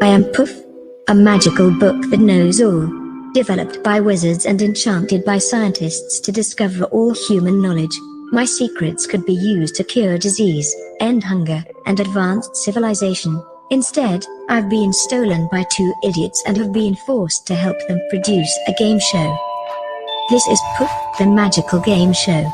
am Poof, a magical book that knows all. Developed by wizards and enchanted by scientists to discover all human knowledge. My secrets could be used to cure disease, end hunger, and advance civilization. Instead, I've been stolen by two idiots and have been forced to help them produce a game show. This is Poof, the magical game show.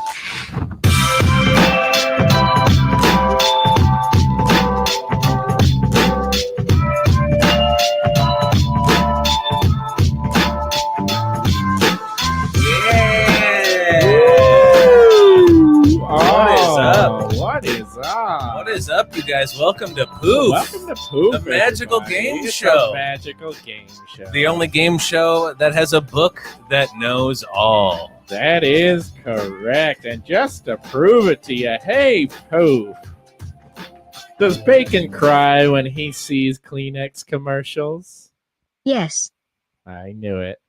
What is up, you guys? Welcome to Poof. Welcome to Poof, the magical game it's show. A magical game show. The only game show that has a book that knows all. That is correct. And just to prove it to you, hey, Poof, does Bacon cry when he sees Kleenex commercials? Yes. I knew it.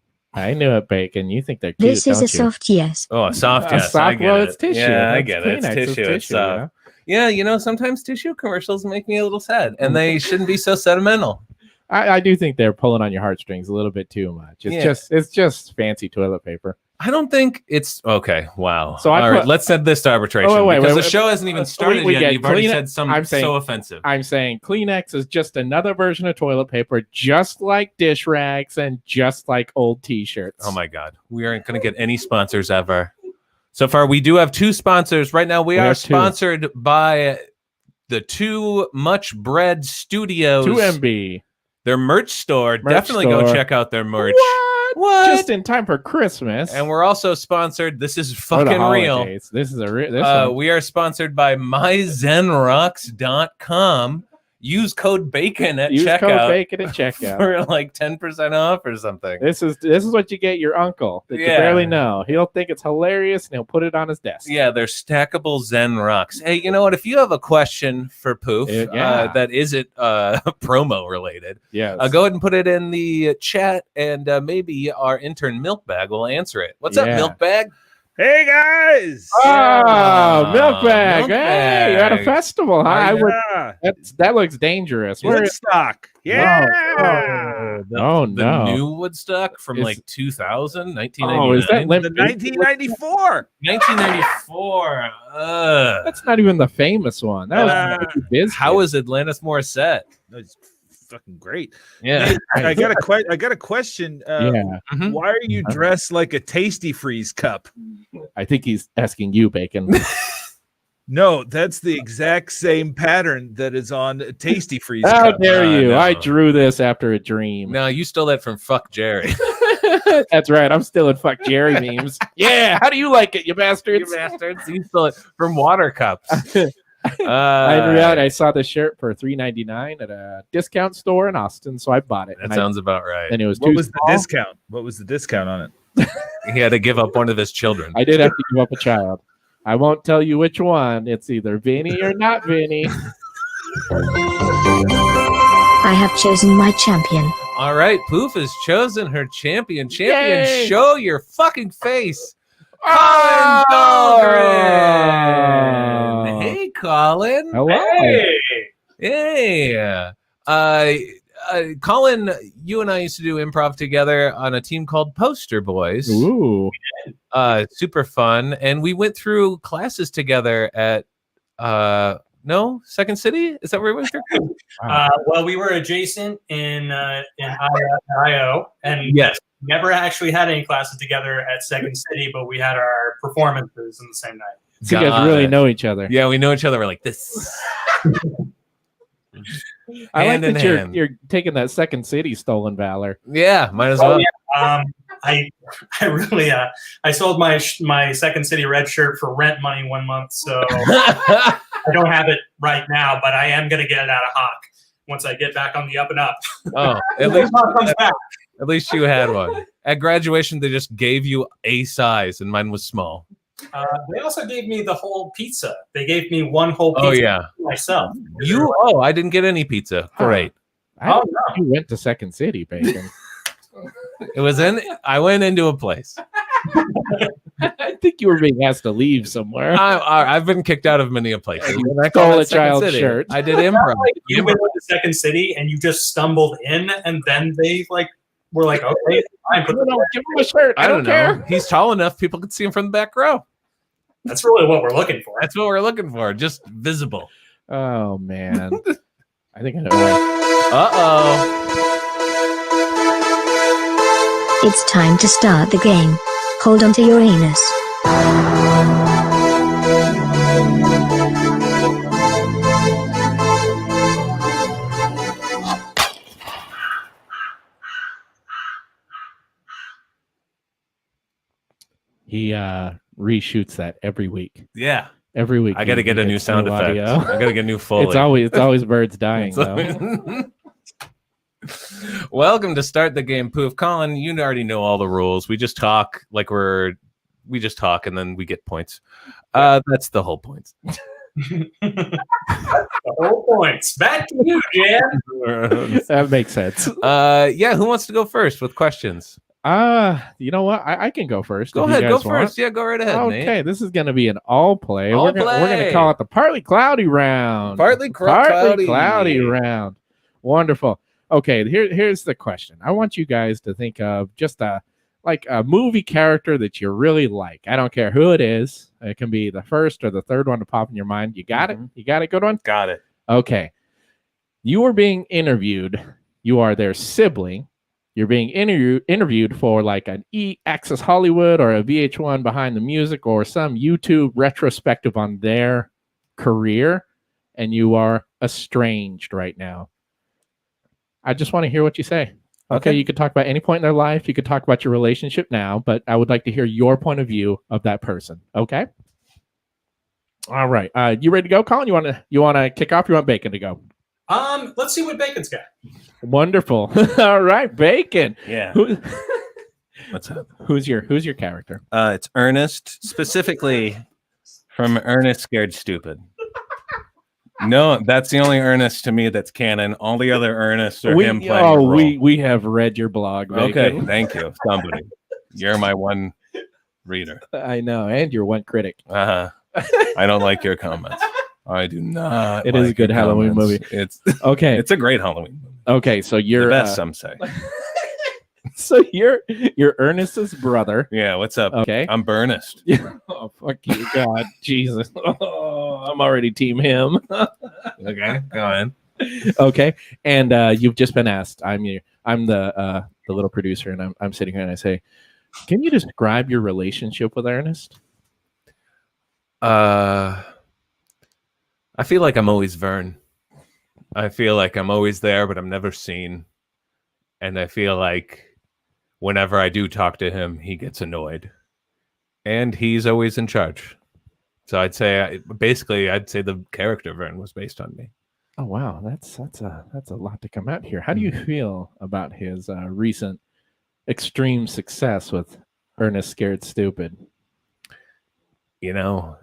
Bacon. You think they're cute, This is a soft yes. Oh, a soft yes. Well, I get it's it. tissue. Yeah, I That's get it. It's Kleenex, tissue. It's tissue, soft. you know? Yeah, sometimes tissue commercials make me a little sad, and they shouldn't be so sentimental. I do think they're pulling on your heartstrings a little bit too much. It's just fancy toilet paper. I don't think it's okay. Wow. So all right, let's send this to arbitration because the show hasn't even started yet. And you've already said something so offensive. I'm saying Kleenex is just another version of toilet paper, just like dish rags and just like old T-shirts. Oh my God, we aren't going to get any sponsors ever. So far, we do have two sponsors right now. We are sponsored by the Too Much Bread Studios. 2MB. Their merch store. Definitely go check out their merch. What? Just in time for Christmas. And we're also sponsored. This is fucking real. This is a real. We are sponsored by myzenrocks.com. Use code BACON at checkout. For like 10% off or something. This is what you get your uncle that you barely know. He'll think it's hilarious and he'll put it on his desk. Yeah, they're stackable Zen rocks. Hey, you know what? If you have a question for Poof that isn't promo related, go ahead and put it in the chat, and maybe our intern Milkbag will answer it. What's up, Milkbag? Hey guys! Oh, Milkbag! Hey, you're at a festival, huh? That looks dangerous. Woodstock! Yeah! The new Woodstock from like 2000, 1999. Oh, is that 1994? 1994. That's not even the famous one. That was how is Atlantis Morissette? It's fucking great. Yeah. I got a question. Why are you dressed like a Tasty Freeze cup? I think he's asking you, Bacon. No, that's the exact same pattern that is on Tasty Freeze cup. How dare you? No. I drew this after a dream. No, you stole that from Fuck Jerry. That's right. I'm still in Fuck Jerry memes. Yeah. How do you like it, you bastards? You stole it from Water Cups. In reality, I saw this shirt for $3.99 at a discount store in Austin, so I bought it. That sounds about right. And it was What was the discount? What was the discount on it? He had to give up one of his children. I did have to give up a child. I won't tell you which one. It's either Vinny or not Vinny. I have chosen my champion. All right, Poof has chosen her champion. Yay! Show your fucking face. Collin Dahlgren. Hey, Collin. Hello. Hey. Collin, you and I used to do improv together on a team called Poster Boys. Ooh. Super fun. And we went through classes together at Second City? Is that where we went through? Well, we were adjacent in IO, and never actually had any classes together at Second City, but we had our performances in the same night. So you guys really know each other. Yeah, we know each other. We're like this. I like that you're taking that Second City stolen valor. Yeah, might as well. Yeah. I really I sold my Second City red shirt for rent money 1 month, so I don't have it right now, but I am going to get it out of Hawk once I get back on the up and up. Oh, at least you had one. At graduation, they just gave you a size, and mine was small. They also gave me the whole pizza. They gave me one whole pizza myself. I didn't get any pizza. Great. You went to Second City, Bacon. I went into a place. I think you were being asked to leave somewhere. I've been kicked out of many a place. You stole a child's shirt. I did improv. You went to Second City and you just stumbled in, and then they were like, okay, fine, give him a shirt. I don't care. He's tall enough; people could see him from the back row. That's really what we're looking for. That's what we're looking for. Just visible. Oh man, I think I know. It's time to start the game. Hold on to your anus. He reshoots that every week. Yeah. Every week. I got to get a new sound effect. I got to get a new Foley. It's always birds dying though. Welcome to Start the Game, Poof. Collin, you already know all the rules. We just talk we just talk and then we get points. That's the whole point. The whole points. Back to you, Jan. That makes sense. Yeah, who wants to go first with questions? You know what? I can go first. Go ahead, go first. Yeah, go right ahead. Okay, Nate. This is going to be an all play. We're going to call it the partly cloudy round. Partly cloudy round. Wonderful. Okay, here's the question. I want you guys to think of just a movie character that you really like. I don't care who it is. It can be the first or the third one to pop in your mind. You got it? You got a good one? Got it. Okay. You are being interviewed. You are their sibling. You're being interviewed for like an E-Access Hollywood or a VH1 Behind the Music or some YouTube retrospective on their career, and you are estranged right now. I just want to hear what you say. Okay, you could talk about any point in their life. You could talk about your relationship now, but I would like to hear your point of view of that person. Okay? All right. You ready to go, Collin? You want to kick off? You want Bacon to go? Let's see what Bacon's got. Wonderful. All right, Bacon. Yeah. What's up? Who's your character? It's Ernest, specifically from Ernest Scared Stupid. No, that's the only Ernest to me that's canon. All the other Ernests are him playing a role. We have read your blog, Bacon. Okay, thank you. Somebody. You're my one reader. I know, and you're one critic. I don't like your comments. I do not. It is a good Halloween movie. It's okay. It's a great Halloween movie. Okay, so you're the best, some say. So you're Ernest's brother. Yeah, what's up? Okay. I'm Bernest. Oh, fuck you, God. Jesus. Oh, I'm already team him. Okay, go ahead. Okay. And you've just been asked. I'm the little producer, and I'm sitting here and I say, can you describe your relationship with Ernest? I feel like I'm always Vern. I feel like I'm always there, but I'm never seen. And I feel like whenever I do talk to him, he gets annoyed. And he's always in charge. So I'd say the character Vern was based on me. Oh wow, that's a lot to come out here. How do you feel about his recent extreme success with Ernest Scared Stupid? You know,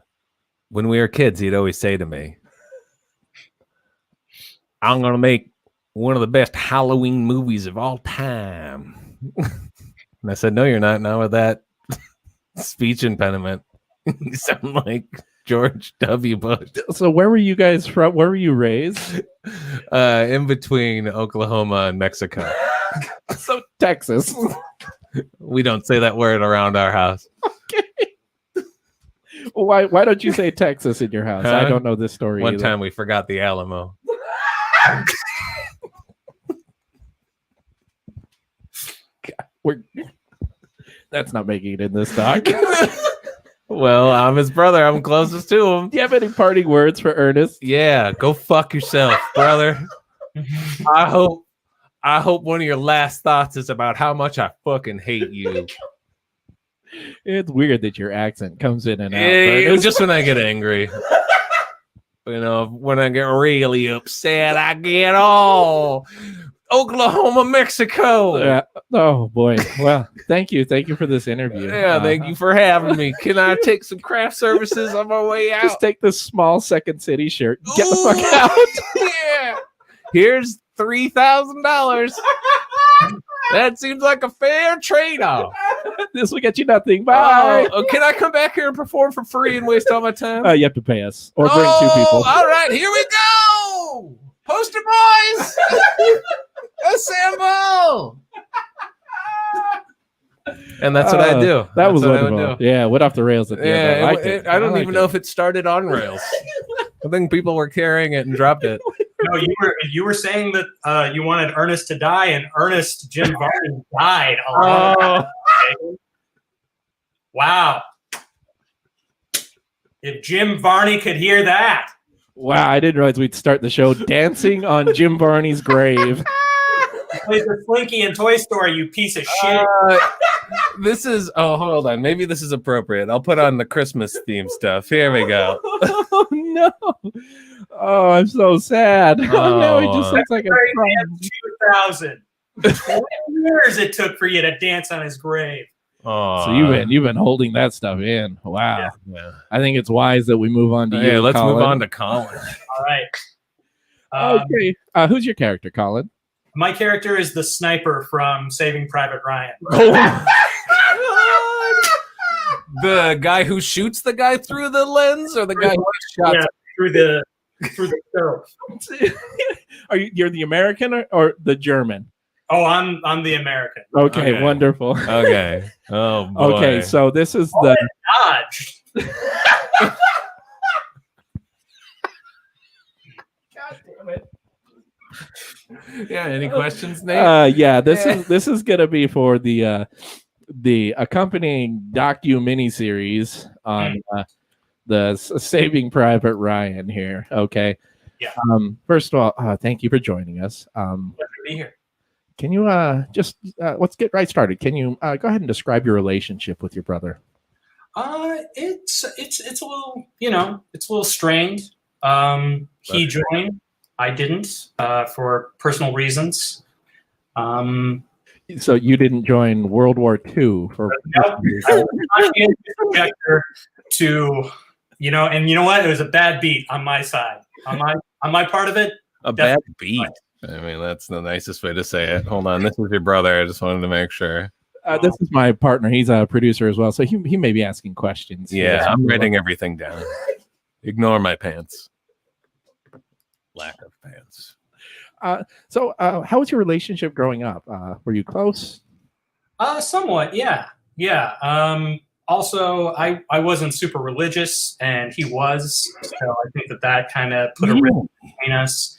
when we were kids, he'd always say to me, I'm going to make one of the best Halloween movies of all time. And I said, no, you're not. Now with that speech impediment, you sound like George W. Bush. So where were you guys from? Where were you raised? In between Oklahoma and Mexico. So Texas. We don't say that word around our house. Okay. Why don't you say Texas in your house? I don't know this story One either. time we forgot the Alamo. That's not making it in this doc. Well, I'm his brother. I'm closest to him. Do you have any parting words for Ernest? Yeah, go fuck yourself, brother. I hope one of your last thoughts is about how much I fucking hate you. It's weird that your accent comes in and out. Yeah, just when I get angry. You know, when I get really upset, I get all Oklahoma, Mexico. Oh boy. Well, thank you for this interview. Yeah, thank you for having me. Can I take some craft services on my way out? Just take this small Second City shirt. Get the fuck out. Yeah. Here's $3,000. That seems like a fair trade-off. This will get you nothing. Bye. Oh, can I come back here and perform for free and waste all my time? You have to pay us or bring 2 people. All right, here we go. Poster boys, assemble. And that's what I do. That was wonderful. Yeah, went off the rails at the end. I don't even know if it started on rails. I think people were carrying it and dropped it. No, you were saying that you wanted Ernest to die, and Ernest Jim Varney died. Wow! If Jim Varney could hear that. Wow, I didn't realize we'd start the show dancing on Jim Varney's grave. He plays the Slinky in Toy Story, you piece of shit. This is, hold on. Maybe this is appropriate. I'll put on the Christmas theme stuff. Here we go. Oh, no. Oh, I'm so sad. Oh, no, he just looks like a 2000. 20 years it took for you to dance on his grave. So you've been holding that stuff in. Wow. Yeah. I think it's wise that we move on to you. Let's Collin. move on to Collin. All right. Okay. Who's your character, Collin? My character is the sniper from Saving Private Ryan. The guy who shoots the guy through the lens, or the guy who shots through the scope. You're the American or the German? Oh, I'm the American. Okay, wonderful. Okay. Oh boy. Okay, so this is the Dodge. God damn it. Yeah, any questions, Nate? This is gonna be for the accompanying docu-miniseries on the Saving Private Ryan here. Okay. Yeah. First of all, thank you for joining us. Pleasure to be here. Can you just let's get right started. Can you go ahead and describe your relationship with your brother? It's a little, it's a little strained. He joined, I didn't, for personal reasons. So you didn't join World War II for no, I was not subjector to, and you know what? It was a bad beat on my side. On my part of it. A bad beat. I mean, that's the nicest way to say it. Hold on, this is your brother. I just wanted to make sure. This is my partner. He's a producer as well, so he may be asking questions. Yeah, I'm writing everything down. Ignore my pants. Lack of pants. So how was your relationship growing up? Were you close? Somewhat, yeah. Also, I wasn't super religious, and he was, so I think that kind of put a rift between us.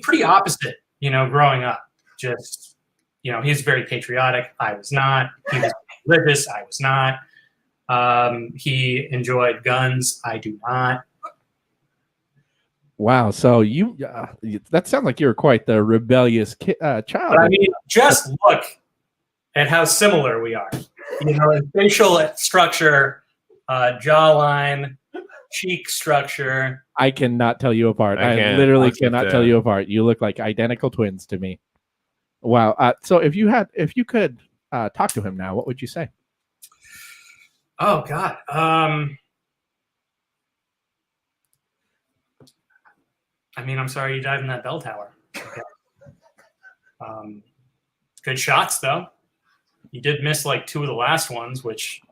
Pretty opposite, growing up. Just, he's very patriotic. I was not. He was religious. I was not. He enjoyed guns. I do not. Wow. So that sounds like you're quite the rebellious child. But I mean, just look at how similar we are. Facial structure, jawline, cheek structure. I cannot tell you apart. I literally cannot tell you apart. You look like identical twins to me. Wow. So if you could talk to him now, what would you say? Oh God. I'm sorry you died in that bell tower. Okay. Good shots though. You did miss like 2 of the last ones, which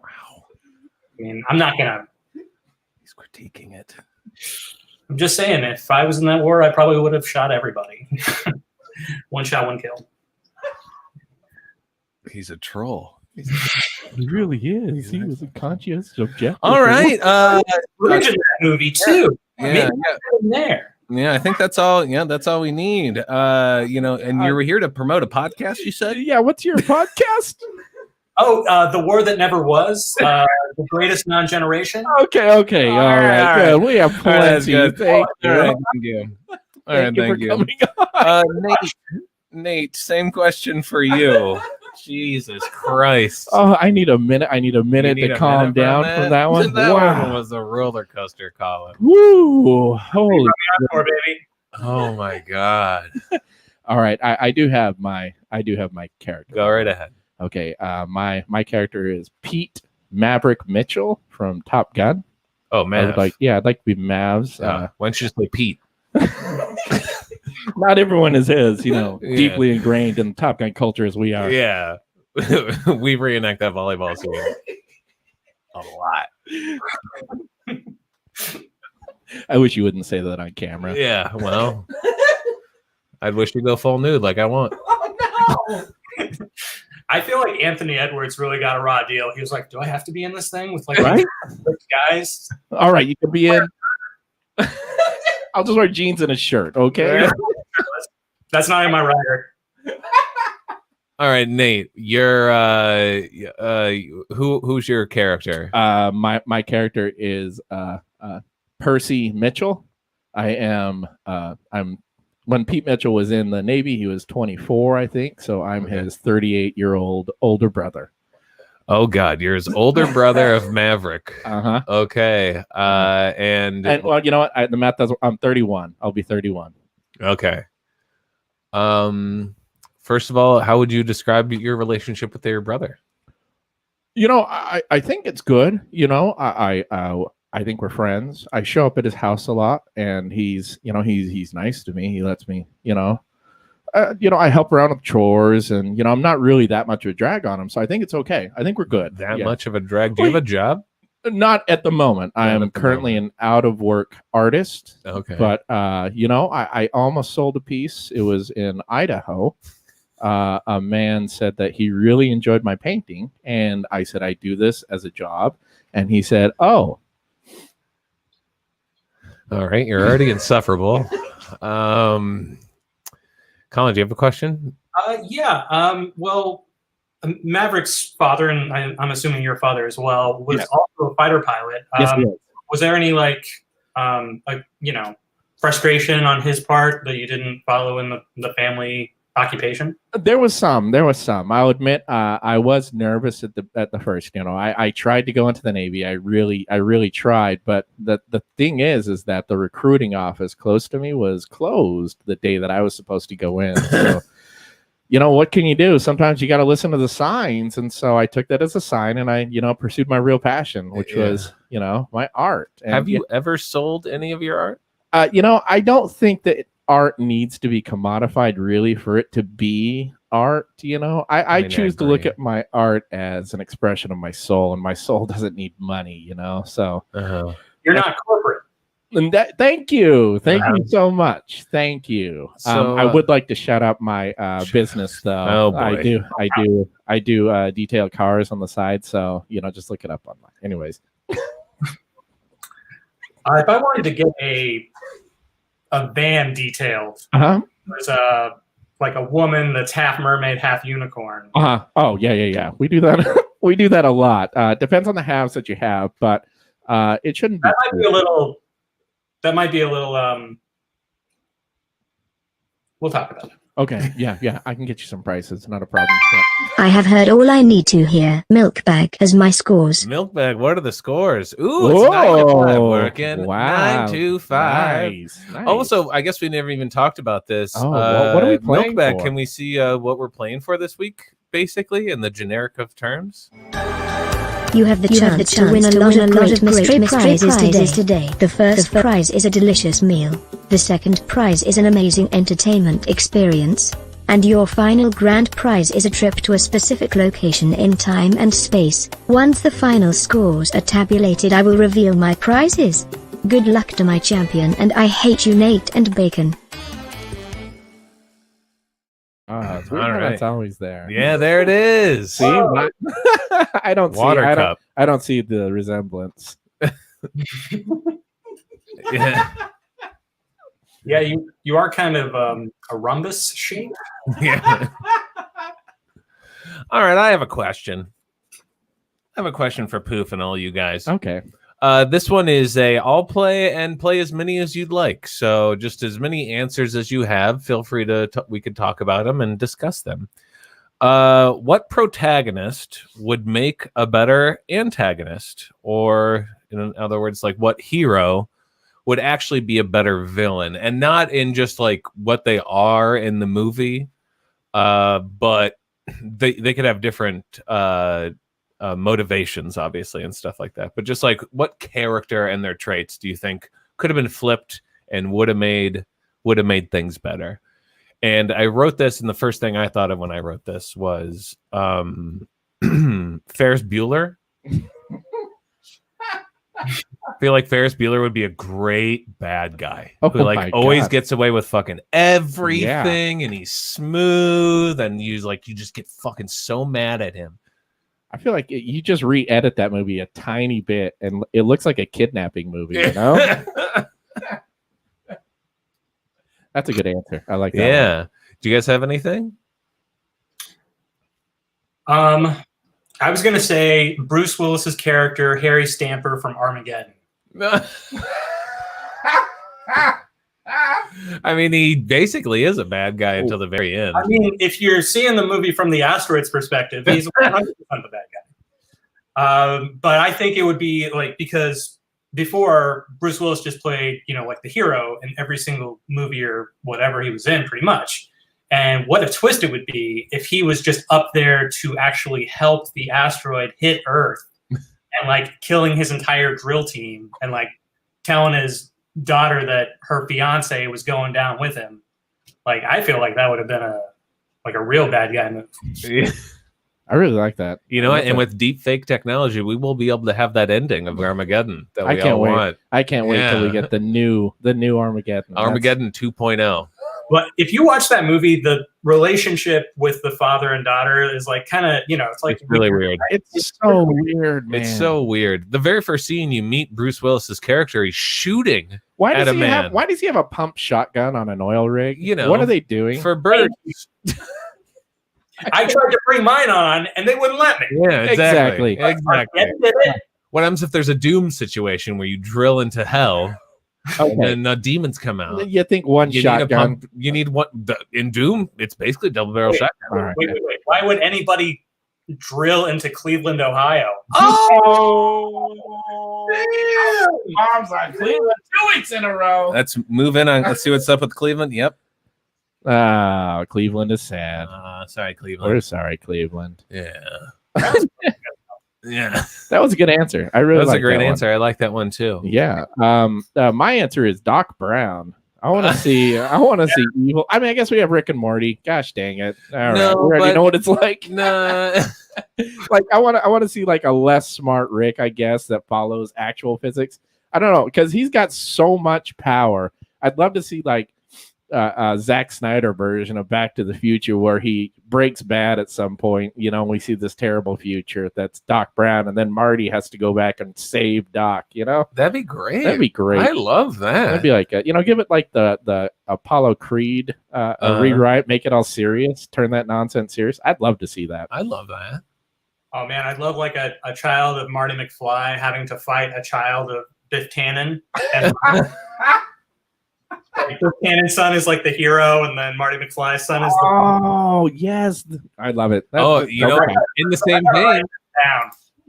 I'm not gonna. He's critiquing it. I'm just saying, if I was in that war, I probably would have shot everybody. One shot, one kill. He's a troll. He really is. He was a conscious objective. All right. That movie too. Yeah. There. Yeah, I think that's all. Yeah, that's all we need. And you were here to promote a podcast, you said? Yeah, what's your podcast? The War That Never Was, the greatest non-generation. Okay. All right. Good. We have plenty. Thank you. All right, thank you. Nate, same question for you. Jesus Christ. Oh, I need a minute. To calm down from that one. That one was a roller coaster, Collin. Woo! Holy baby. Oh my God. All right. I do have my character. Go right ahead. Okay. My character is Pete Maverick Mitchell from Top Gun. Oh man. I'd like to be Mavs. Why don't you just say Pete? Not everyone is deeply ingrained in Top Gun culture as we are. Yeah. we reenact that volleyball scene a lot. I wish you wouldn't say that on camera. Yeah, well, I'd wish you go full nude like I want. Oh, no. I feel like Anthony Edwards really got a raw deal. He was like, "Do I have to be in this thing with like right? guys?" All right, you can be in. I'll just wear jeans and a shirt, okay? That's not in my rider. All right, Nate, you're who's your character? My character is Percy Mitchell. I'm when Pete Mitchell was in the Navy, he was 24, I think. So I'm his 38-year-old older brother. Oh God, you're his older brother of Maverick. Uh-huh. Okay. And well, you know what? The math doesn't. I'm 31. I'll be 31. Okay. First of all, how would you describe your relationship with your brother? You know, I think it's good. You know, I think we're friends. I show up at his house a lot, and he's nice to me. He lets me, I help around with chores, and I'm not really that much of a drag on him, so I think it's okay. I think we're good. That much of a drag? Do you have a job? Not at the moment. I am currently an out of work artist. Okay, but I almost sold a piece. It was in Idaho. A man said that he really enjoyed my painting, and I said I do this as a job, and he said, "Oh." All right, you're already insufferable. Collin, do you have a question? Well, Maverick's father, and I'm assuming your father as well, was also a fighter pilot. Was there any frustration on his part that you didn't follow in the family occupation? There was some. I'll admit, I was nervous at the first. I tried to go into the Navy. I really tried, but the thing is that the recruiting office close to me was closed the day that I was supposed to go in. So, what can you do? Sometimes you got to listen to the signs, and so I took that as a sign, and I pursued my real passion, which was my art. And, have you ever sold any of your art? I don't think that art needs to be commodified really for it to be art. I choose to look at my art as an expression of my soul, and my soul doesn't need money, so you're not corporate. And thank you so much. Thank you. So, I would like to shout out my business though. Oh boy. I do detailed cars on the side, so just look it up online. Anyways, if I wanted to get a van detailed. There's a woman that's half mermaid, half unicorn. Oh yeah. We do that. We do that a lot. Depends on the halves that you have, but it shouldn't be. That might be a little. We'll talk about it. Okay. Yeah. I can get you some prices. Not a problem. I have heard all I need to hear. Milkbag has my scores. Milkbag, what are the scores? Ooh, it's 9 to 5 working. Wow. 9 to 5. Nice. Also, I guess we never even talked about this. What are we playing Milkbag, for? can we see what we're playing for this week, basically, in the generic of terms? You have the chance to win a lot of great mystery prizes today. The first prize is a delicious meal. The second prize is an amazing entertainment experience. And your final grand prize is a trip to a specific location in time and space. Once the final scores are tabulated, I will reveal my prizes. Good luck to my champion, and I hate you, Nate and Bacon. It's weird how that's always there. Yeah, there it is. See, I don't Water see. cup. I don't see the resemblance. Yeah. Yeah, you are kind of a rhombus shape. Yeah. All right, I have a question. I have a question for Poof and all you guys. Okay. This one is I'll play as many as you'd like. So just as many answers as you have, feel free to we could talk about them and discuss them. What protagonist would make a better antagonist? Or in other words, what hero would actually be a better villain? And not in just what they are in the movie, but they could have different motivations, obviously, and stuff like that. But just what character and their traits do you think could have been flipped and would have made things better? And I wrote this, and the first thing I thought of when I wrote this was Ferris Bueller. I feel like Ferris Bueller would be a great bad guy who like always gets away with fucking everything, and he's smooth, and you just get fucking so mad at him. I feel like you just re-edit that movie a tiny bit, and it looks like a kidnapping movie. You know, that's a good answer. I like that. Yeah. One. Do you guys have anything? I was gonna say Bruce Willis's character, Harry Stamper from Armageddon. I mean, he basically is a bad guy until the very end. I mean, if you're seeing the movie from the asteroid's perspective, he's 100% the bad guy. But I think it would be like, because before Bruce Willis just played, like the hero in every single movie or whatever he was in, pretty much. And what a twist it would be if he was just up there to actually help the asteroid hit Earth and like killing his entire drill team and like telling his daughter that her fiance was going down with him. Like, I feel like that would have been a real bad guy movie. I really like that. And with deep fake technology, we will be able to have that ending of Armageddon that we all want. I can't wait till we get the new Armageddon. Armageddon 2.0. But if you watch that movie, the relationship with the father and daughter is like kind of, it's like really weird. It's so weird, man. It's so weird. The very first scene you meet Bruce Willis's character, he's shooting at a man. Why does he have a pump shotgun on an oil rig? What are they doing? For birds. I tried to bring mine on, and they wouldn't let me. Yeah, exactly. Exactly. What happens if there's a doom situation where you drill into hell? Okay. And then demons come out. You think one shotgun? You need one in Doom. It's basically double barrel shotgun. Wait. Why would anybody drill into Cleveland, Ohio? Mom's on Cleveland 2 weeks in a row. Let's move in on. Let's see what's up with Cleveland. Yep. Cleveland is sad. Sorry, Cleveland. We're sorry, Cleveland. Yeah. Yeah, that was a good answer. I really. That was a great answer. I like that one too. Yeah. My answer is Doc Brown. I want to see. I want to see evil. I mean, I guess we have Rick and Morty. Gosh dang it! All right, we already know what it's like. Nah. Like I want to see like a less smart Rick, I guess, that follows actual physics. I don't know, because he's got so much power. I'd love to see like Zack Snyder version of Back to the Future, where he breaks bad at some point. We see this terrible future that's Doc Brown, and then Marty has to go back and save Doc. That'd be great. That'd be great. I love that. That'd be like give it like the Apollo Creed rewrite, make it all serious, turn that nonsense serious. I'd love to see that. I love that. Oh man, I'd love like a child of Marty McFly having to fight a child of Biff Tannen. And Biff Tannen's son is like the hero, and then Marty McFly's son is the. Oh yes, I love it. In the same vein.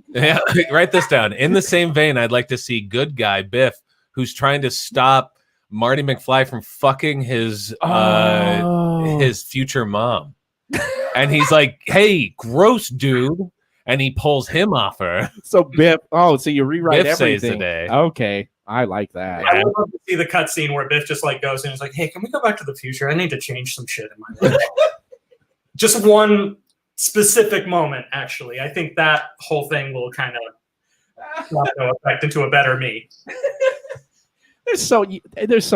Yeah, write this down. In the same vein, I'd like to see good guy Biff, who's trying to stop Marty McFly from fucking his future mom, and he's like, "Hey, gross dude," and he pulls him off her. So Biff. Oh, so you rewrite Biff everything. Saves the day. Okay. I like that. I would love to see the cutscene where Biff just like goes in and is like, "Hey, can we go back to the future? I need to change some shit in my life." Just one specific moment, actually. I think that whole thing will kind of affect into a better me. There's so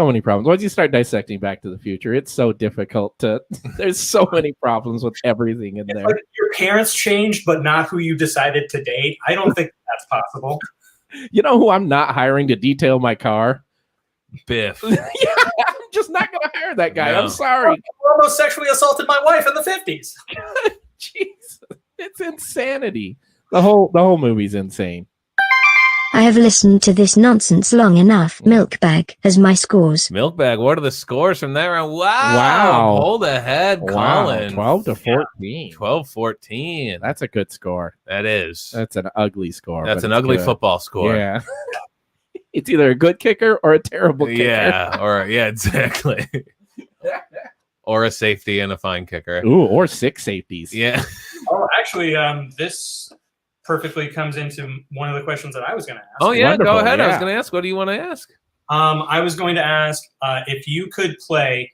many problems. Once you start dissecting Back to the Future, it's so difficult to. There's so many problems with everything in there. Like your parents changed, but not who you decided to date. I don't think that's possible. You know who I'm not hiring to detail my car? Biff. Yeah, I'm just not going to hire that guy. No. I'm sorry. I almost sexually assaulted my wife in the 50s. Jesus, it's insanity. The whole movie's insane. I have listened to this nonsense long enough. Milkbag has my scores. Milkbag, what are the scores from that round? Wow. Hold ahead, Collin. 12-14. 12-14. That's a good score. That is. That's an ugly score. That's an ugly football score. Yeah. It's either a good kicker or a terrible kicker. Yeah, exactly. Or a safety and a fine kicker. Ooh, or 6 safeties. Yeah. Oh, actually, this perfectly comes into one of the questions that I was going to ask. Oh, yeah, wonderful. Go ahead. Yeah. I was going to ask, what do you want to ask? I was going to ask if you could play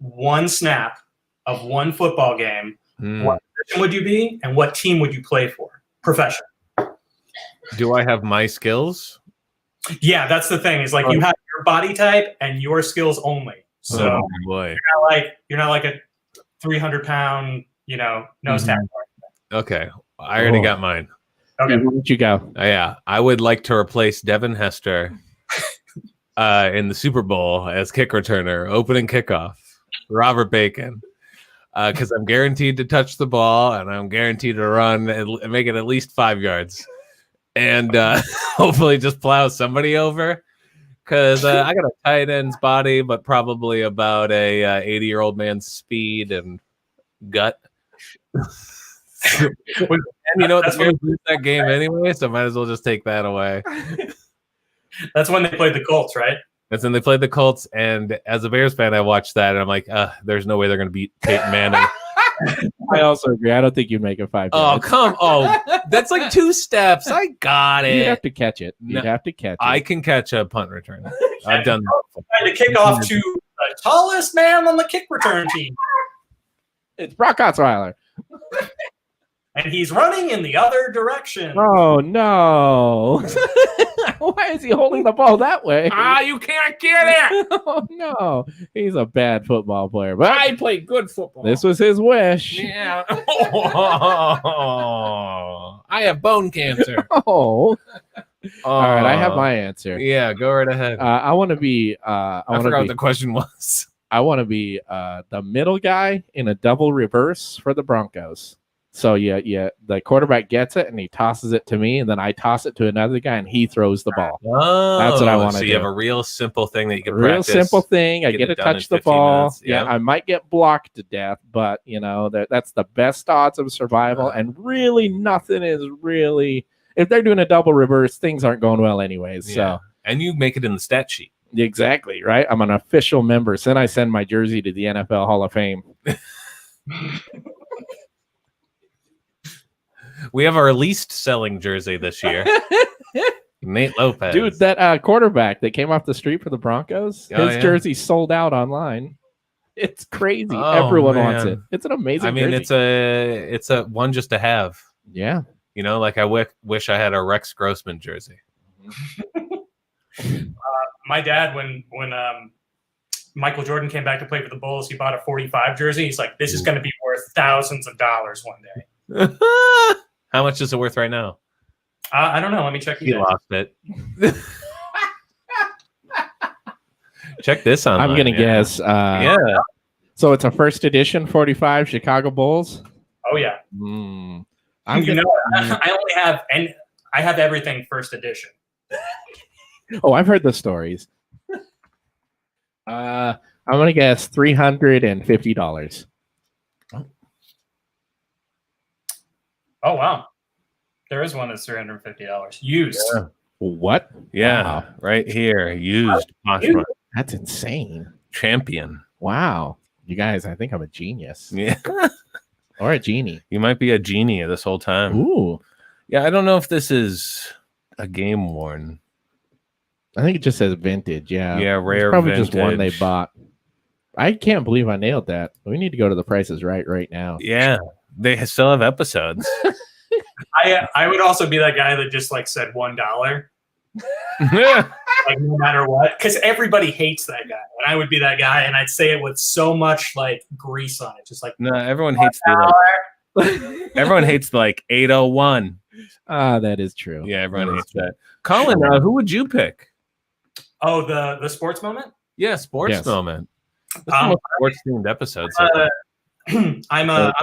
one snap of one football game, what position would you be and what team would you play for? Professional. Do I have my skills? Yeah, that's the thing. Is like you have your body type and your skills only. So boy. you're not like a 300-pound, nose tackle. Okay. I already got mine. Okay. Where would you go? Yeah. I would like to replace Devin Hester in the Super Bowl as kick returner, opening kickoff. Robert Bacon. Because I'm guaranteed to touch the ball and I'm guaranteed to run and make it at least 5 yards. And hopefully just plow somebody over. Because I got a tight end's body, but probably about a 80-year-old man's speed and gut. And you know what? The Bears lose that game anyway, so might as well just take that away. That's when they played the Colts, right? That's when they played the Colts, and as a Bears fan, I watched that, and I'm like, there's no way they're going to beat Peyton Manning. I also agree. I don't think you'd make a 5 yards. Oh, come on. That's like 2 steps. I got it. You'd have to catch it. You'd have to catch it. I can catch a punt return. I've done that. Trying to kick off to the tallest man on the kick return team. It's Brock Osweiler. And he's running in the other direction. Oh, no. Why is he holding the ball that way? You can't get it. Oh, no. He's a bad football player. But I play good football. This was his wish. Yeah. I have bone cancer. Oh. All right, I have my answer. Yeah, go right ahead. I want to be. I forgot what the question was. I want to be the middle guy in a double reverse for the Broncos. So yeah, the quarterback gets it and he tosses it to me, and then I toss it to another guy and he throws the ball. Oh, that's what I want to do. So you have a real simple thing that you can real practice. Simple thing. I get to touch the ball. Yeah, I might get blocked to death, but that's the best odds of survival. And really, nothing is really. If they're doing a double reverse, things aren't going well anyways. Yeah. So and you make it in the stat sheet. Exactly right. I'm an official member. So then I send my jersey to the NFL Hall of Fame. We have our least selling jersey this year. Nate Lopez. Dude, that quarterback that came off the street for the Broncos, his jersey sold out online. It's crazy. Everyone wants it. It's an amazing jersey. It's a one just to have. Yeah. Like I wish I had a Rex Grossman jersey. My dad, when Michael Jordan came back to play for the Bulls, he bought a 45 jersey. He's like, this is going to be worth thousands of dollars one day. How much is it worth right now? I don't know. Let me check. He lost it. Check this on. I'm going to guess. Yeah. So it's a first edition 45 Chicago Bulls. Oh yeah. I only have I have everything first edition. Oh, I've heard the stories. I'm going to guess $350. Oh, wow. There is one that's $350. Used. Yeah. What? Yeah. Wow. Right here. Used. That's insane. Champion. Wow. You guys, I think I'm a genius. Yeah. Or a genie. You might be a genie this whole time. Ooh. Yeah, I don't know if this is a game worn. I think it just says vintage. Yeah. Yeah, rare. It's probably vintage. Just one they bought. I can't believe I nailed that. We need to go to the prices right now. Yeah. They still have episodes. I would also be that guy that just said $1. No matter what, because everybody hates that guy, and I would be that guy, and I'd say it with so much grease on it, just no, everyone hates everyone hates 801. That is true. Yeah, everyone hates that. Collin, who would you pick? Oh, the sports moment. Yeah, sports moment. This is a sports themed episode. I'm a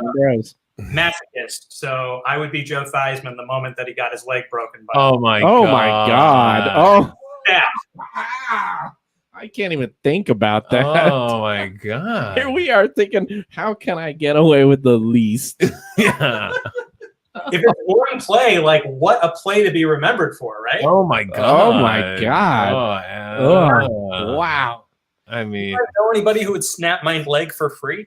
masochist, so I would be Joe Theismann the moment that he got his leg broken. Oh my god! Oh yeah! I can't even think about that. Oh my god! Here we are thinking, how can I get away with the least? Yeah. If it's one play, what a play to be remembered for, right? Oh my god! Oh my god! Wow! I mean, do you know anybody who would snap my leg for free?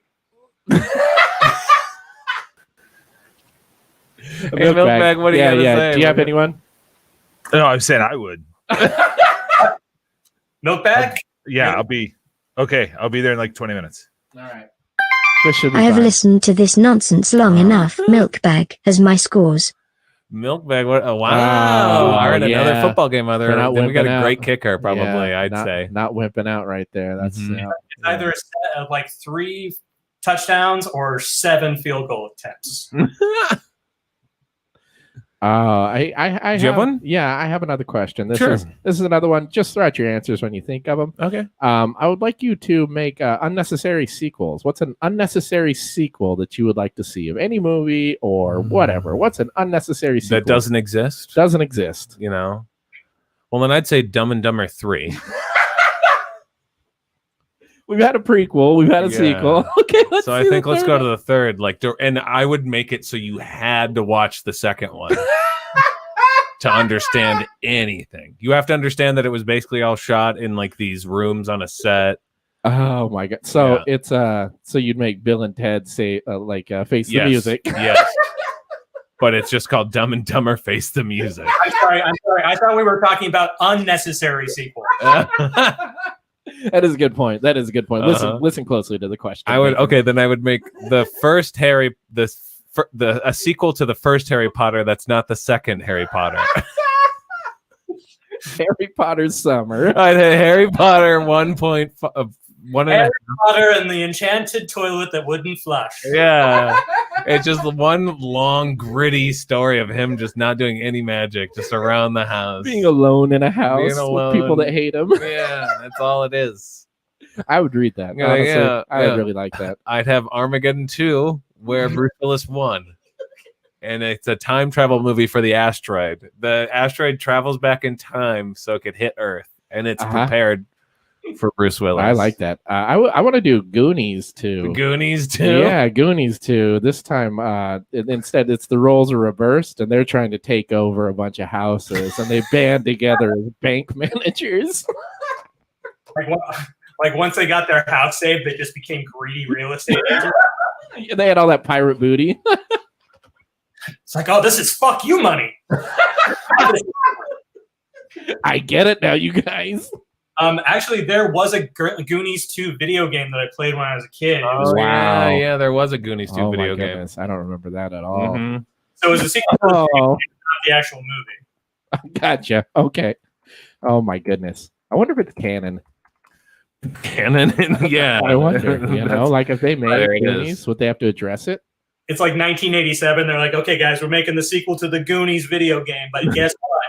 Hey, Milkbag, what do you say? Do you have anyone? No, I'm saying I would. Milkbag? Yeah, I'll be there in 20 minutes. All right. I have listened to this nonsense long enough. Milkbag has my scores. Milkbag. What? Oh, wow. All right, another football game. Then we got a great kicker, probably, I'd say. Not wimping out right there. That's it's either a set of like 3 touchdowns or 7 field goal attempts. I Do you have one? Yeah, I have another question. This is another one. Just throw out your answers when you think of them. Okay. I would like you to make unnecessary sequels. What's an unnecessary sequel that you would like to see of any movie or whatever? What's an unnecessary sequel that doesn't exist? Doesn't exist. You know. Well, then I'd say Dumb and Dumber 3. We've had a prequel. We've had a sequel. Okay, so I think let's go to the third. And I would make it so you had to watch the second one to understand anything. You have to understand that it was basically all shot in like these rooms on a set. Oh my god! So it's so you'd make Bill and Ted say face the music. Yes. But it's just called Dumb and Dumber Face the Music. I'm sorry. I thought we were talking about unnecessary sequels. That is a good point. Listen closely to the question. Then I would make the first a sequel to the first Harry Potter that's not the second Harry Potter. Harry Potter's Summer. Harry Potter 1.5. Harry Potter and the enchanted toilet that wouldn't flush. Yeah. It's just one long, gritty story of him just not doing any magic, just around the house. Being alone in a house with people that hate him. Yeah, that's all it is. I would read that. Honestly, I would really like that. I'd have Armageddon 2, where Bruce Willis won. And it's a time travel movie for the asteroid. The asteroid travels back in time so it could hit Earth. And it's prepared for Bruce Willis. I like that. I want to do Goonies too. Goonies too? Yeah, Goonies too. This time, instead, it's the roles are reversed, and they're trying to take over a bunch of houses, and they band together as bank managers. Like once they got their house saved, they just became greedy real estate agents. They had all that pirate booty. It's like, oh, this is fuck you money. I get it now, you guys. Actually, there was a Goonies 2 video game that I played when I was a kid. Wow. Yeah, there was a Goonies 2 video game. I don't remember that at all. Mm-hmm. So it was a sequel to not the actual movie. Gotcha. Okay. Oh my goodness. I wonder if it's canon. Canon? Yeah. I wonder. Like if they made Goonies, would they have to address it? It's like 1987. They're like, okay, guys, we're making the sequel to the Goonies video game, but guess what?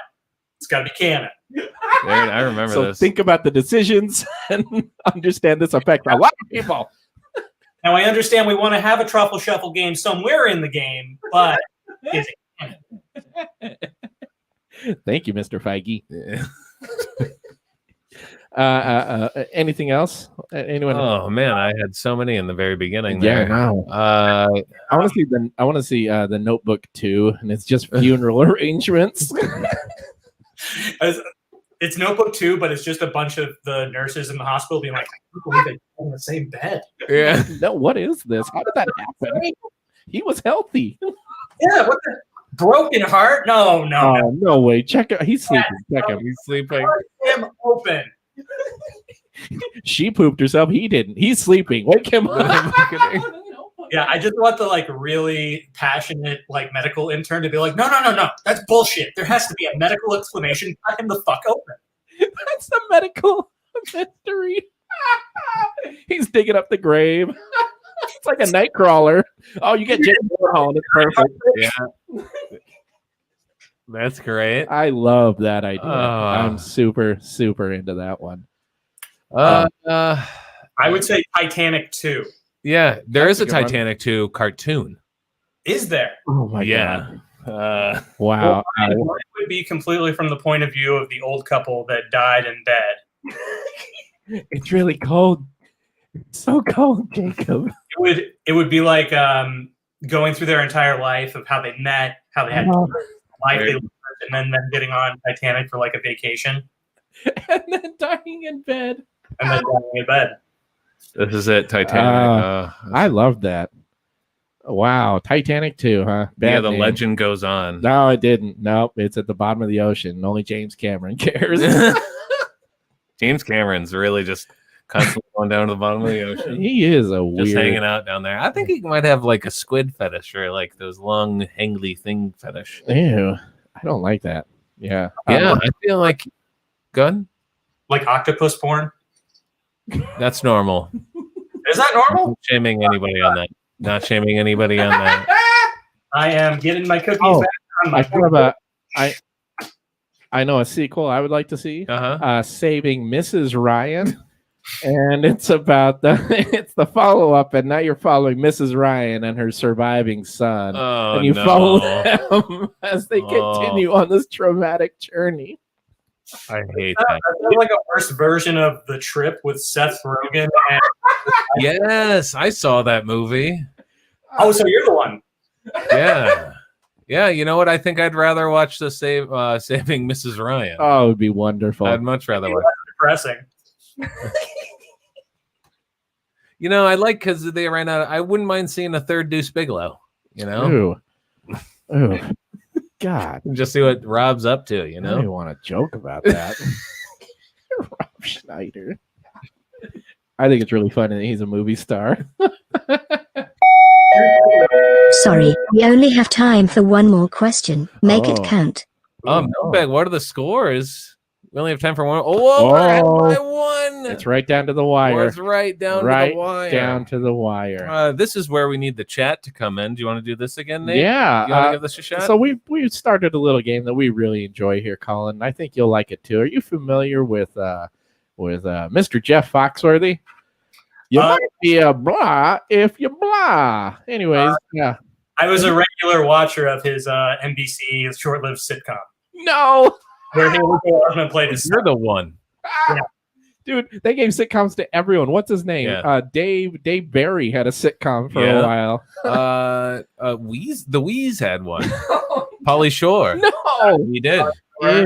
It's got to be canon. I remember this. So think about the decisions and understand this affects a lot of people. Now, I understand we want to have a truffle shuffle game somewhere in the game, but is it canon? Thank you, Mr. Feige. Anything else? Anyone? Oh man, I had so many in the very beginning. Yeah, no. I want to see the Notebook 2, and it's just funeral arrangements. It's Notebook 2, but it's just a bunch of the nurses in the hospital being like, I can't believe they're in the same bed. Yeah. No, what is this? How did that happen? He was healthy. Yeah, what the broken heart? No. No way. Check it. He's sleeping. Check him. He's sleeping. Him open. She pooped herself. He didn't. He's sleeping. Wake him up. Yeah, I just want the really passionate medical intern to be like, no, that's bullshit. There has to be a medical explanation. Cut him the fuck open. That's the medical mystery. He's digging up the grave. It's like a night crawler. Oh, you get James Warhol. It's perfect. Yeah. That's great. I love that idea. I'm super, super into that one. I would say Titanic 2. Yeah, there is a Titanic 2 cartoon. Is there? Oh my god. Wow. Well, it would be completely from the point of view of the old couple that died in bed. It's really cold. It's so cold, Jacob. It would be like going through their entire life of how they met, how they had life they lived, and then them getting on Titanic for a vacation. And then dying in bed. This is it, Titanic. I love that. Wow, Titanic 2, huh? The legend goes on. No, it didn't. Nope, it's at the bottom of the ocean. Only James Cameron cares. James Cameron's really just constantly going down to the bottom of the ocean. He is a weird. Just hanging out down there. I think he might have like a squid fetish or like those long, hangly thing fetish. Ew, I don't like that. Yeah. Yeah, I feel like. Good? Like octopus porn? That's normal. Is that normal? Not shaming anybody on that. Not shaming anybody on that. I am getting my cookies back on my I know a sequel I would like to see. Saving Mrs. Ryan. And it's about it's the follow-up, and now you're following Mrs. Ryan and her surviving son. And you follow them as they continue on this traumatic journey. I hate that. That's like a worse version of The Trip with Seth Rogen. Yes, I saw that movie. Oh, so you're the one. Yeah. Yeah, you know what? I think I'd rather watch the Saving Mrs. Ryan. Oh, it would be wonderful. I'd much rather watch it. Depressing. You know, I like because they ran out. I wouldn't mind seeing a third Deuce Bigelow. You know, Ooh. God, just see what Rob's up to. You know, I want to joke about that. Rob Schneider. I think it's really funny that he's a movie star. Sorry, we only have time for one more question. Make it count. Mailbag, what are the scores? We only have time for one. By one. It's right down to the wire. It's right down to the wire. Down to the wire. This is where we need the chat to come in. Do you want to do this again, Nate? Yeah. You want to give this a shot? So we started a little game that we really enjoy here, Colin. I think you'll like it too. Are you familiar with Mr. Jeff Foxworthy? You might be a blah if you blah. Anyways, yeah. I was a regular watcher of his NBC short-lived sitcom. No. Where he played his. You're the one. Yeah. Dude, they gave sitcoms to everyone. What's his name? Yeah. Dave Barry had a sitcom for a while. The Wheeze had one. Pauly Shore. No, he did. Yeah.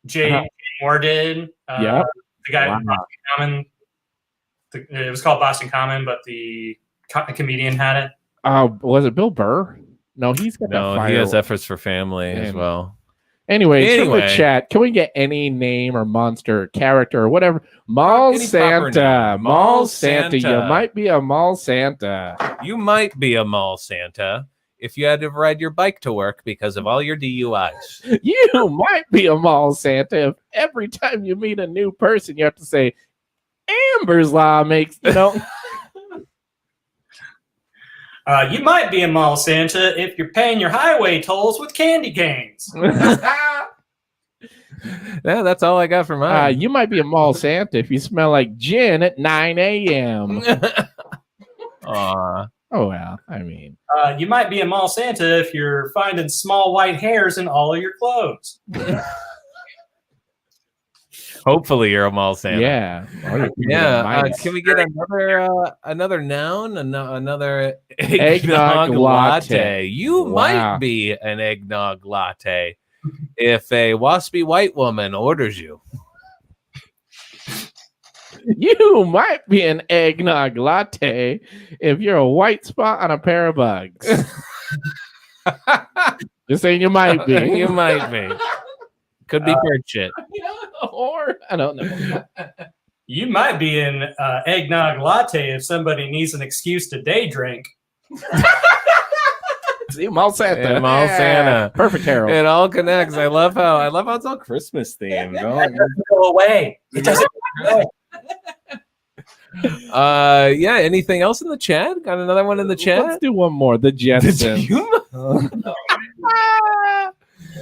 Jay Moore did. Yeah. The guy from Boston Common. It was called Boston Common, but the comedian had it. Was it Bill Burr? No, he's got that fire. He has Efforts for Family as well. Anyway, from the chat, can we get any name or monster or character or whatever? Mall Santa. Mall Santa. You might be a Mall Santa. You might be a Mall Santa if you had to ride your bike to work because of all your DUIs. You might be a Mall Santa if every time you meet a new person, you have to say, Amber's Law makes, You might be a Mall Santa if you're paying your highway tolls with candy canes. Yeah, that's all I got for mine. You might be a Mall Santa if you smell like gin at 9 a.m. Oh, well, I mean. You might be a Mall Santa if you're finding small white hairs in all of your clothes. Hopefully you're a Mall Santa. Yeah. Can we get another noun? Another eggnog latte. You might be an eggnog latte if a waspy white woman orders you. You might be an eggnog latte if you're a white spot on a pair of bugs. Just saying you might be. You might be. Could be bird shit. Or, I don't know. You might be an eggnog latte if somebody needs an excuse to day drink. See, Mall Santa. Mall Santa. Perfect, Harold. It all connects. I love how it's all Christmas themed. It doesn't go away. It doesn't go away. Anything else in the chat? Got another one in the chat? Let's do one more. The Jetsons.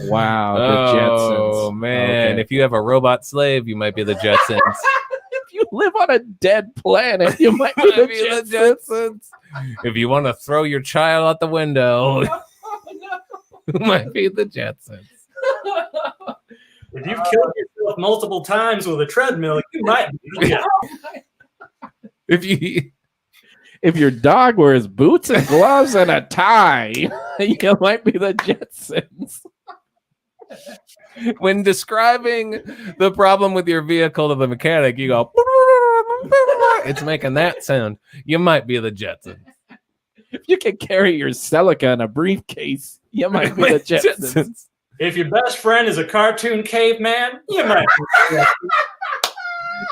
Wow, the Jetsons. Oh, man. Okay. If you have a robot slave, you might be the Jetsons. If you live on a dead planet, you might be the Jetsons. If you want to throw your child out the window, you might be the Jetsons. If you've killed yourself multiple times with a treadmill, you might be the Jetsons. If your dog wears boots and gloves and a tie, you might be the Jetsons. When describing the problem with your vehicle to the mechanic, you go, it's making that sound. You might be the Jetsons. If you can carry your Celica in a briefcase, you might be the Jetsons. If your best friend is a cartoon caveman, you might be the Jetsons.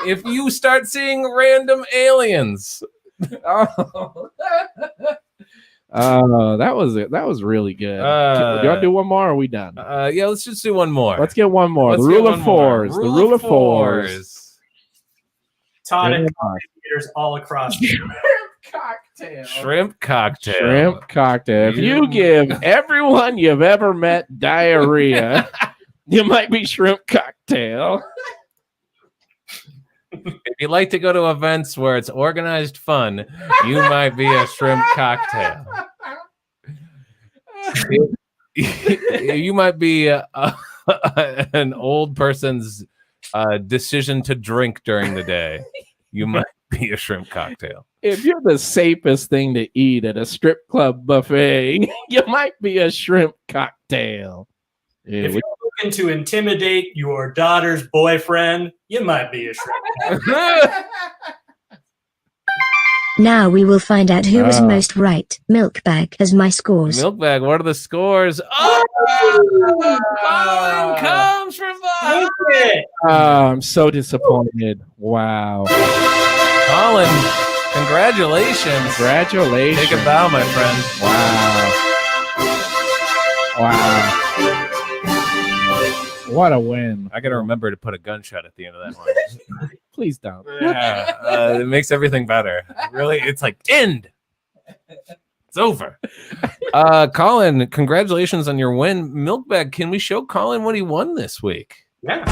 if you start seeing random aliens. That was it. That was really good. Do you want to do one more or are we done? Yeah, let's just do one more. Let's get one more. The rule of fours. The rule of fours. Todd and computers all across. Shrimp cocktail. Shrimp cocktail. If you give everyone you've ever met diarrhea, you might be shrimp cocktail. If you like to go to events where it's organized fun, you might be a shrimp cocktail. You might be an old person's decision to drink during the day. You might be a shrimp cocktail. If you're the safest thing to eat at a strip club buffet, you might be a shrimp cocktail. If you're looking to intimidate your daughter's boyfriend, you might be a shrimp cocktail. Now we will find out who was most right. Milkbag has my scores. Milkbag, what are the scores? Oh! Collin comes from behind. I'm so disappointed. Wow. Collin, congratulations. Congratulations. Take a bow, my friend. Wow. What a win. I got to remember to put a gunshot at the end of that one. Please don't. Yeah, it makes everything better. Really, it's like, end. It's over. Collin, congratulations on your win. Milkbag, can we show Collin what he won this week? Yeah.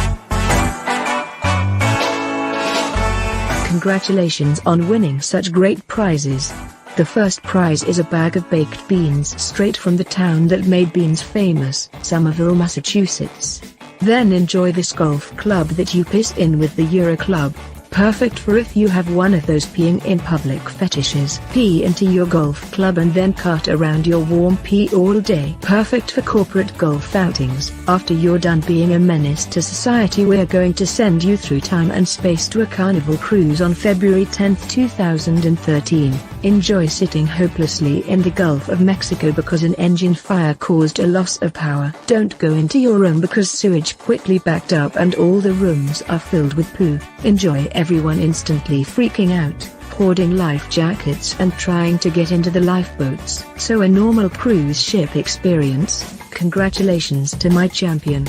Congratulations on winning such great prizes. The first prize is a bag of baked beans straight from the town that made beans famous, Somerville, Massachusetts. Then enjoy this golf club that you piss in with the Euro Club. Perfect for if you have one of those peeing in public fetishes. Pee into your golf club and then cart around your warm pee all day. Perfect for corporate golf outings. After you're done being a menace to society, we're going to send you through time and space to a carnival cruise on February 10th, 2013. Enjoy sitting hopelessly in the Gulf of Mexico because an engine fire caused a loss of power. Don't go into your room because sewage quickly backed up and all the rooms are filled with poo. Enjoy everyone instantly freaking out, hoarding life jackets and trying to get into the lifeboats. So a normal cruise ship experience. Congratulations to my champion.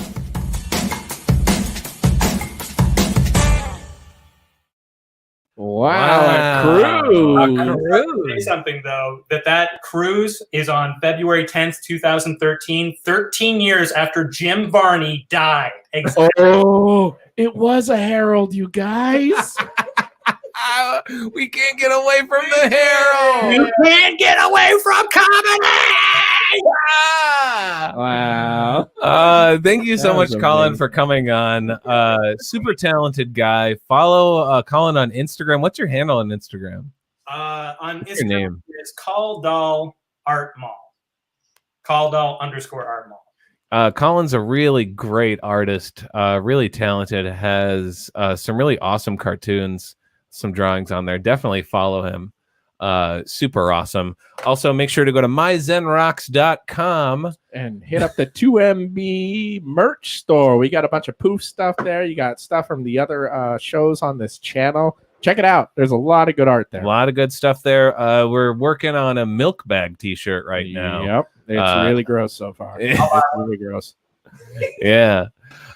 Wow, a cruise. Say something though, that cruise is on February 10th, 2013, 13 years after Jim Varney died. Exactly. Oh, it was a Herald, you guys. We can't get away from the Herald. You can't get away from comedy. Wow. Thank you so much, Collin, for coming on. Super talented guy. Follow Collin on Instagram. What's your handle on Instagram? On What's your Instagram, name? it's Call Art Mall. _Art Mall. Collin's a really great artist, really talented, has some really awesome cartoons, some drawings on there. Definitely follow him. Super awesome. Also, make sure to go to myzenrocks.com and hit up the 2MB merch store. We got a bunch of Poof stuff there. You got stuff from the other shows on this channel. Check it out. There's a lot of good art there. A lot of good stuff there. We're working on a Milkbag t-shirt right now. Yep. It's really gross so far. It's really gross. Yeah.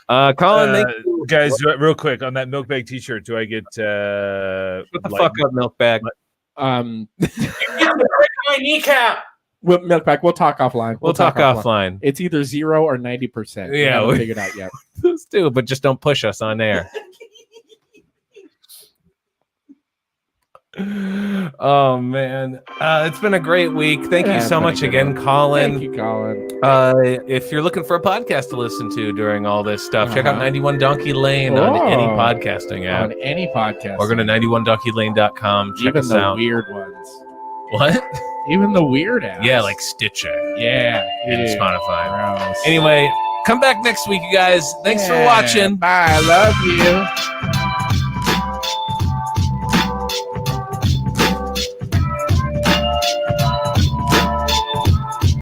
Collin, thank you. Guys, real quick on that Milkbag t-shirt, do I get Shut the fuck up, Milkbag. My kneecap. Milkbag, we'll talk offline. We'll talk offline. It's either 0 or 90%. Yeah, we haven't figured out yet. Let's do it, but just don't push us on air. Oh man, it's been a great week. Thank you so much again, Collin. Thank you, Collin. If you're looking for a podcast to listen to during all this stuff, check out 91 Donkey Lane on any podcasting app. On any podcast. Or go to 91donkeylane.com. Check Even us the out. Weird ones. What? Even the weird apps. Yeah, like Stitcher. Yeah. And Spotify. Gross. Anyway, come back next week, you guys. Thanks for watching. Bye. I love you.